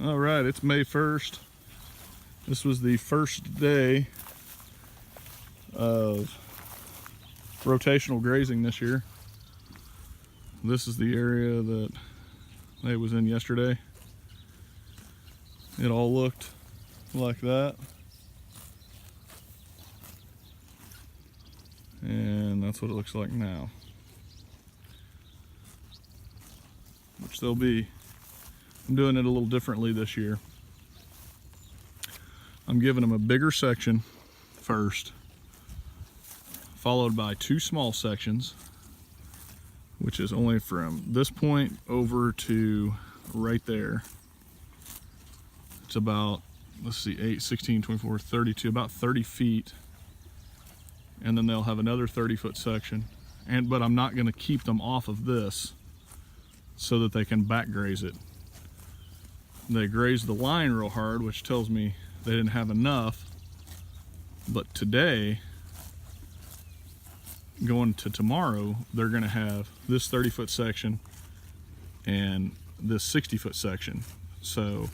All right, it's May 1st. This was the first day of rotational grazing this year. This is the area that I was in yesterday. It all looked like that. And that's what it looks like now. Which they'll be. I'm doing it a little differently this year. I'm giving them a bigger section first, followed by 2 small sections, which is only from this point over to right there. It's about, let's see, 8, 16, 24, 32, about 30 feet. And then they'll have another 30-foot section. But I'm not gonna keep them off of this so that they can back graze it. They grazed the line real hard, which tells me they didn't have enough. But today, going to tomorrow, they're gonna have this 30-foot section and this 60-foot section. So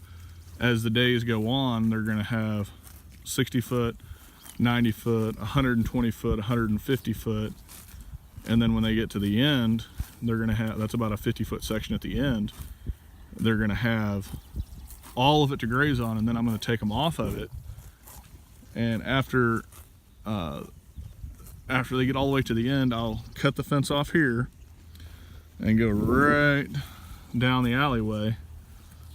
as the days go on, they're gonna have 60-foot, 90-foot, 120-foot, 150-foot, and then when they get to the end, they're gonna have, that's about a 50-foot section at the end, they're gonna have all of it to graze on, and then I'm gonna take them off of it. And after they get all the way to the end, I'll cut the fence off here and go right down the alleyway,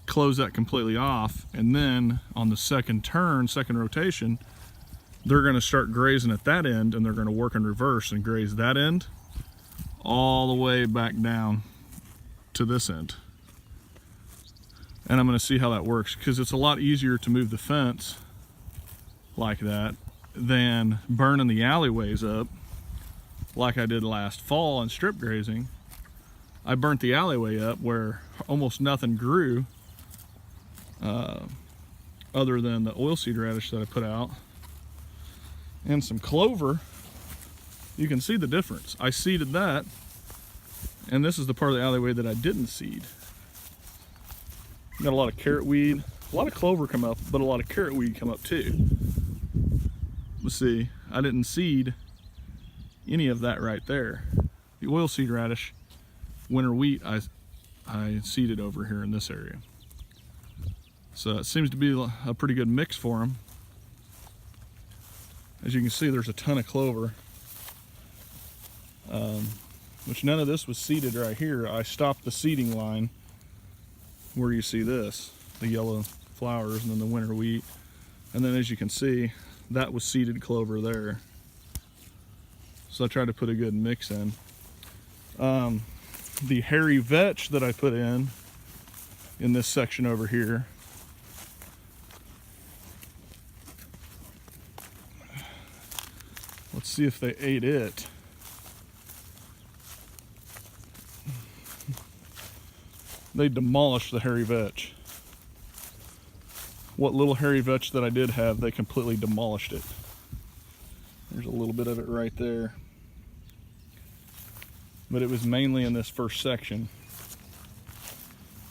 close that completely off, and then on the second turn, second rotation, they're gonna start grazing at that end, and they're gonna work in reverse and graze that end all the way back down to this end. And I'm gonna see how that works, because it's a lot easier to move the fence like that than burning the alleyways up like I did last fall on strip grazing. I burnt the alleyway up where almost nothing grew other than the oilseed radish that I put out and some clover. You can see the difference. I seeded that, and this is the part of the alleyway that I didn't seed. Got a lot of carrot weed, a lot of clover come up, but a lot of carrot weed come up too. Let's see, I didn't seed any of that right there. The oilseed radish, winter wheat, I seeded over here in this area. So it seems to be a pretty good mix for them. As you can see, there's a ton of clover, which none of this was seeded right here. I stopped the seeding line where you see this, the yellow flowers and then the winter wheat. And then as you can see, that was seeded clover there. So I tried to put a good mix in. The hairy vetch that I put in this section over here, let's see if they ate it. They demolished the hairy vetch. What little hairy vetch that I did have, they completely demolished it. There's a little bit of it right there. But it was mainly in this first section.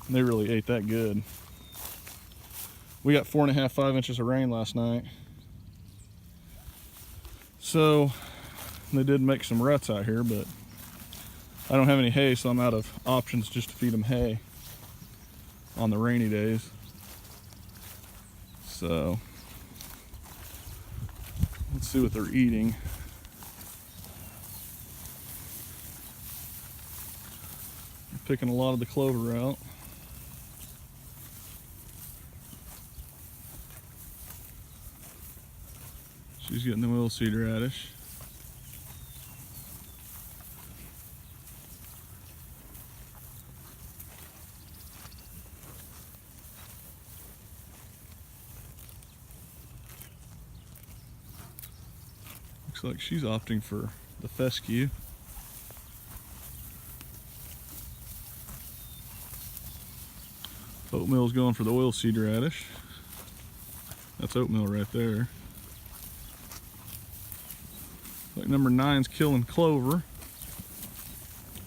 And they really ate that good. We got 4.5, 5 inches of rain last night. So they did make some ruts out here, but I don't have any hay, so I'm out of options just to feed them hay on the rainy days. So let's see what they're eating. I'm picking a lot of the clover out. She's getting the oilseed radish. Looks like she's opting for the fescue. Oatmeal's going for the oilseed radish. That's oatmeal right there. Like number 9's killing clover.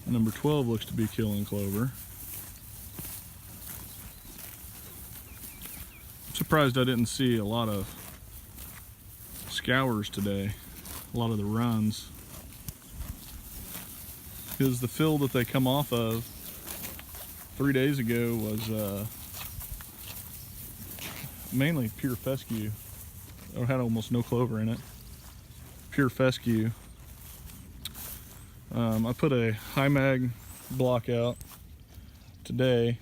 Number 12 looks to be killing clover. surprised I didn't see a lot of scours today, a lot of the runs, because the field that they come off of 3 days ago was mainly pure fescue. It had almost no clover in it. Pure fescue. I put a high mag block out today.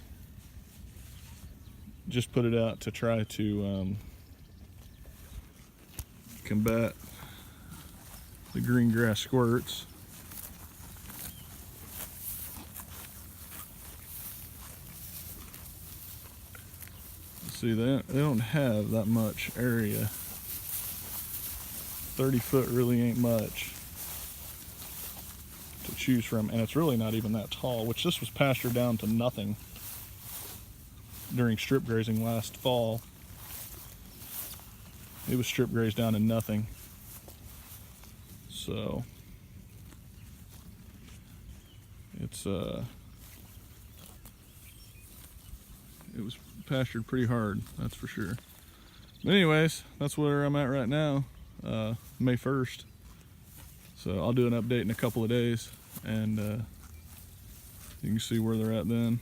Just put it out to try to combat the green grass squirts. See, they don't have that much area. 30 foot really ain't much to choose from, and it's really not even that tall, which this was pastured down to nothing during strip grazing last fall. It was strip grazed down to nothing. So it's it was pastured pretty hard, that's for sure. But anyways, that's where I'm at right now, May 1st. So I'll do an update in a couple of days, and you can see where they're at then.